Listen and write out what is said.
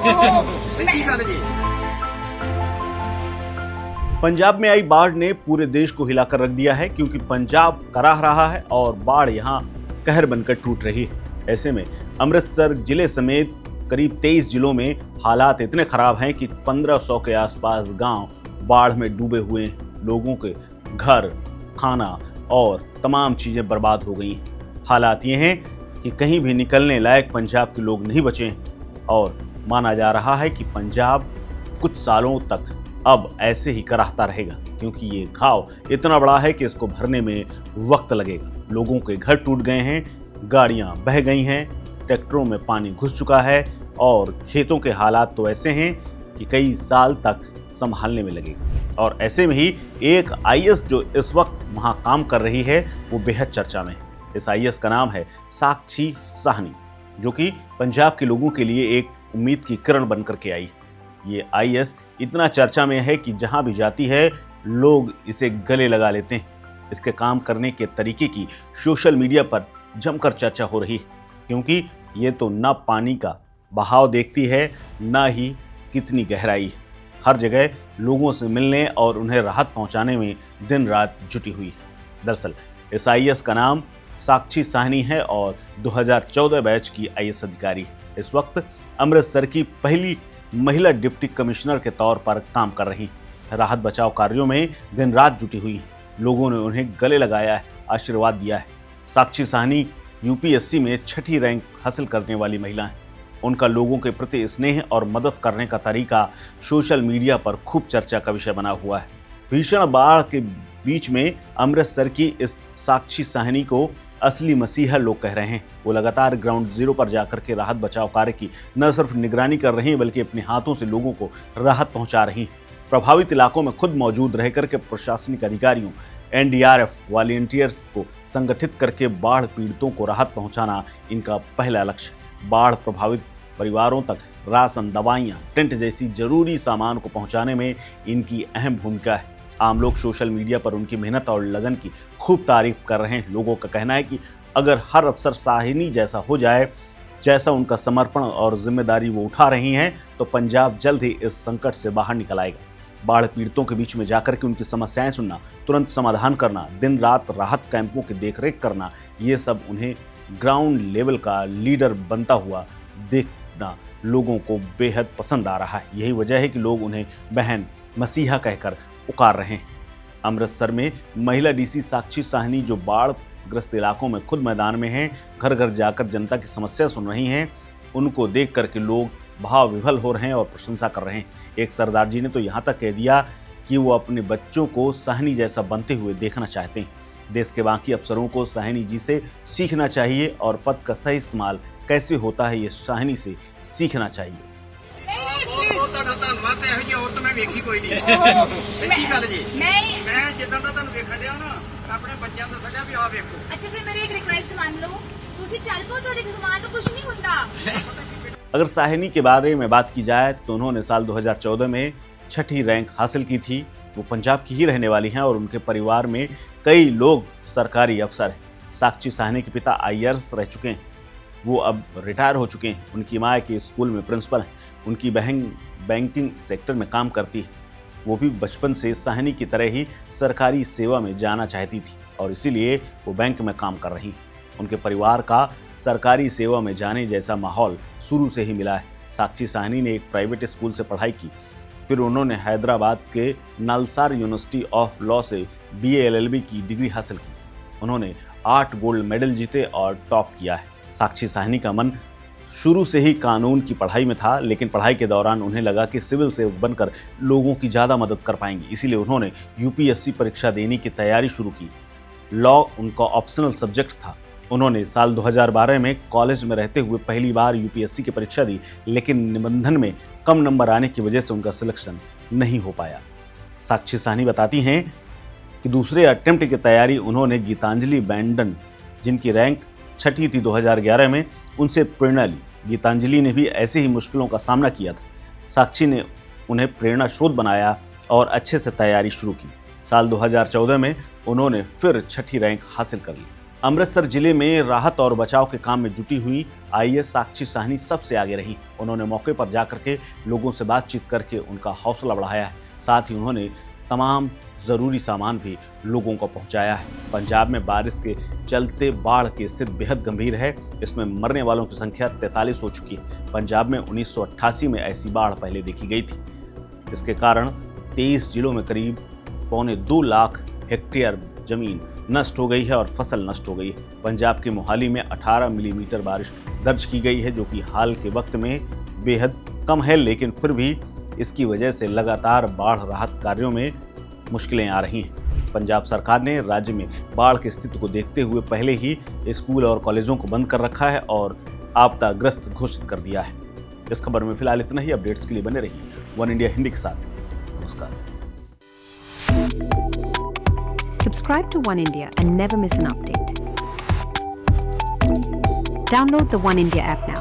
सच्ची गल जी। पंजाब में आई बाढ़ ने पूरे देश को हिलाकर रख दिया है, क्योंकि पंजाब कराह रहा है और बाढ़ यहां कहर बनकर टूट रही है। ऐसे में अमृतसर जिले समेत करीब 23 जिलों में हालात इतने खराब हैं कि 1500 के आसपास गांव बाढ़ में डूबे हुए हैं। लोगों के घर, खाना और तमाम चीजें बर्बाद हो गई हैं। हालात ये हैं कि कहीं भी निकलने लायक पंजाब के लोग नहीं बचे हैं और माना जा रहा है कि पंजाब कुछ सालों तक अब ऐसे ही कराहता रहेगा, क्योंकि ये घाव इतना बड़ा है कि इसको भरने में वक्त लगेगा। लोगों के घर टूट गए हैं, गाड़ियां बह गई हैं, ट्रैक्टरों में पानी घुस चुका है और खेतों के हालात तो ऐसे हैं कि कई साल तक संभालने में लगेगा। और ऐसे में ही एक आईएएस जो इस वक्त वहां काम कर रही है वो बेहद चर्चा में है। इस आईएएस का नाम है साक्षी साहनी, जो कि पंजाब के लोगों के लिए एक उम्मीद की किरण बनकर के आई। ये आईएएस इतना चर्चा में है कि जहां भी जाती है लोग इसे गले लगा लेते हैं। इसके काम करने के तरीके की सोशल मीडिया पर जमकर चर्चा हो रही है, क्योंकि ये तो ना पानी का बहाव देखती है, ना ही कितनी गहराई है। हर जगह लोगों से मिलने और उन्हें राहत पहुंचाने में दिन रात जुटी हुई है। दरअसल इस आईएएस का नाम साक्षी साहनी है और 2014 बैच की आईएएस अधिकारी है। इस वक्त अमृतसर की पहली महिला डिप्टी कमिश्नर के तौर पर काम कर रही हैं। राहत बचाव कार्यों में दिन रात जुटी हुई हैं। लोगों ने उन्हें गले लगाया है, आशीर्वाद दिया है। साक्षी साहनी यूपीएससी में 6ठी रैंक हासिल करने वाली महिला हैं। उनका लोगों के प्रति स्नेह और मदद करने का तरीका सोशल मीडिया पर खूब चर्चा का विषय बना हुआ है। भीषण बाढ़ के बीच में अमृतसर की इस साक्षी साहनी को असली मसीहा लोग कह रहे हैं। वो लगातार ग्राउंड जीरो पर जाकर के राहत बचाव कार्य की न सिर्फ निगरानी कर रही हैं, बल्कि अपने हाथों से लोगों को राहत पहुंचा रही हैं। प्रभावित इलाकों में खुद मौजूद रह करके प्रशासनिक अधिकारियों, एनडीआरएफ वॉलंटियर्स को संगठित करके बाढ़ पीड़ितों को राहत पहुंचाना इनका पहला लक्ष्य। बाढ़ प्रभावित परिवारों तक राशन, दवाइयाँ, टेंट जैसी जरूरी सामान को पहुंचाने में इनकी अहम भूमिका है। आम लोग सोशल मीडिया पर उनकी मेहनत और लगन की खूब तारीफ कर रहे हैं। लोगों का कहना है कि अगर हर अफसर साहिनी जैसा हो जाए, जैसा उनका समर्पण और जिम्मेदारी वो उठा रही हैं, तो पंजाब जल्द ही इस संकट से बाहर निकल आएगा। बाढ़ पीड़ितों के बीच में जाकर के उनकी समस्याएं सुनना, तुरंत समाधान करना, दिन रात राहत कैंपों की देखरेख करना, ये सब उन्हें ग्राउंड लेवल का लीडर बनता हुआ देखना लोगों को बेहद पसंद आ रहा है। यही वजह है कि लोग उन्हें बहन, मसीहा कहकर पुकार रहे हैं। अमृतसर में महिला डीसी साक्षी साहनी, जो बाढ़ ग्रस्त इलाकों में खुद मैदान में हैं, घर घर जाकर जनता की समस्या सुन रही हैं, उनको देख करके लोग भाव विभल हो रहे हैं और प्रशंसा कर रहे हैं। एक सरदार जी ने तो यहाँ तक कह दिया कि वो अपने बच्चों को साहनी जैसा बनते हुए देखना चाहते हैं। देश के बाकी अफसरों को साहनी जी से सीखना चाहिए और पद का सही इस्तेमाल कैसे होता है ये साहनी से सीखना चाहिए। बहुत धन्यवाद। ਇਹੋ ਜਿਹੀ ਔਰਤ ਮੈਂ ਵੇਖੀ ਕੋਈ ਨਹੀਂ। ਸੱਚੀ ਗੱਲ ਜੀ। ਮੈਂ ਜਿੱਦਾਂ ਦਾ ਤੁਹਾਨੂੰ ਵੇਖਣ ਡਿਆ ਨਾ, ਆਪਣੇ ਬੱਚਿਆਂ ਤੋਂ ਸੱਜਿਆ ਵੀ ਆਹ ਵੇਖੋ। अच्छा फिर मेरी एक रिक्वेस्ट मान लो, ਤੁਸੀਂ ਚੱਲ ਪੋ, ਤੁਹਾਡੇ ਸਮਾਨ ਨੂੰ ਕੁਝ ਨਹੀਂ ਹੁੰਦਾ। अगर साहनी के बारे में बात की जाए तो उन्होंने साल 2014 में 6ठी रैंक हासिल की थी। वो पंजाब की ही रहने वाली हैं और उनके परिवार में कई लोग सरकारी अफसर हैं। साक्षी साहनी के पिता आईएएस रह चुके हैं, वो अब रिटायर हो चुके हैं। उनकी माँ के स्कूल में प्रिंसिपल हैं। उनकी बहन बैंकिंग सेक्टर में काम करती है। वो भी बचपन से साहनी की तरह ही सरकारी सेवा में जाना चाहती थी और इसीलिए वो बैंक में काम कर रही हैं। उनके परिवार का सरकारी सेवा में जाने जैसा माहौल शुरू से ही मिला है। साक्षी साहनी ने एक प्राइवेट स्कूल से पढ़ाई की, फिर उन्होंने हैदराबाद के नालसार यूनिवर्सिटी ऑफ लॉ से BA LLB की डिग्री हासिल की। उन्होंने 8 गोल्ड मेडल जीते और टॉप किया है। साक्षी साहनी का मन शुरू से ही कानून की पढ़ाई में था, लेकिन पढ़ाई के दौरान उन्हें लगा कि सिविल सेवक बनकर लोगों की ज़्यादा मदद कर पाएंगे। इसीलिए उन्होंने यूपीएससी परीक्षा देने की तैयारी शुरू की। लॉ उनका ऑप्शनल सब्जेक्ट था। उन्होंने साल 2012 में कॉलेज में रहते हुए पहली बार यूपीएससी की परीक्षा दी, लेकिन निबंधन में कम नंबर आने की वजह से उनका सिलेक्शन नहीं हो पाया। साक्षी साहनी बताती हैं कि दूसरे अटेम्प्ट की तैयारी उन्होंने गीतांजलि बैंडन, जिनकी रैंक 6ठी थी 2011 में, उनसे प्रेरणा ली। गीतांजलि ने भी ऐसे ही मुश्किलों का सामना किया था। साक्षी ने उन्हें प्रेरणा स्रोत बनाया और अच्छे से तैयारी शुरू की। साल 2014 में उन्होंने फिर 6ठी रैंक हासिल कर ली। अमृतसर जिले में राहत और बचाव के काम में जुटी हुई आईएएस साक्षी साहनी सबसे आगे रही। उन्होंने मौके पर जाकर के लोगों से बातचीत करके उनका हौसला बढ़ाया है। साथ ही उन्होंने तमाम जरूरी सामान भी लोगों को पहुंचाया है। पंजाब में बारिश के चलते बाढ़ की स्थिति बेहद गंभीर है। इसमें मरने वालों की संख्या 43 हो चुकी है। पंजाब में 1988 में ऐसी बाढ़ पहले देखी गई थी। इसके कारण 23 जिलों में करीब 1.25 लाख हेक्टेयर जमीन नष्ट हो गई है और फसल नष्ट हो गई है। पंजाब के मोहाली में 18 मिलीमीटर बारिश दर्ज की गई है, जो कि हाल के वक्त में बेहद कम है, लेकिन फिर भी इसकी वजह से लगातार बाढ़ राहत कार्यों में मुश्किलें आ रही हैं। पंजाब सरकार ने राज्य में बाढ़ की स्थिति को देखते हुए पहले ही स्कूल और कॉलेजों को बंद कर रखा है और आपदाग्रस्त घोषित कर दिया है। इस खबर में फिलहाल इतना ही। अपडेट्स के लिए बने रहिए वन इंडिया हिंदी के साथ। नमस्कार। Subscribe to One India and never miss an update. Download the One India app now.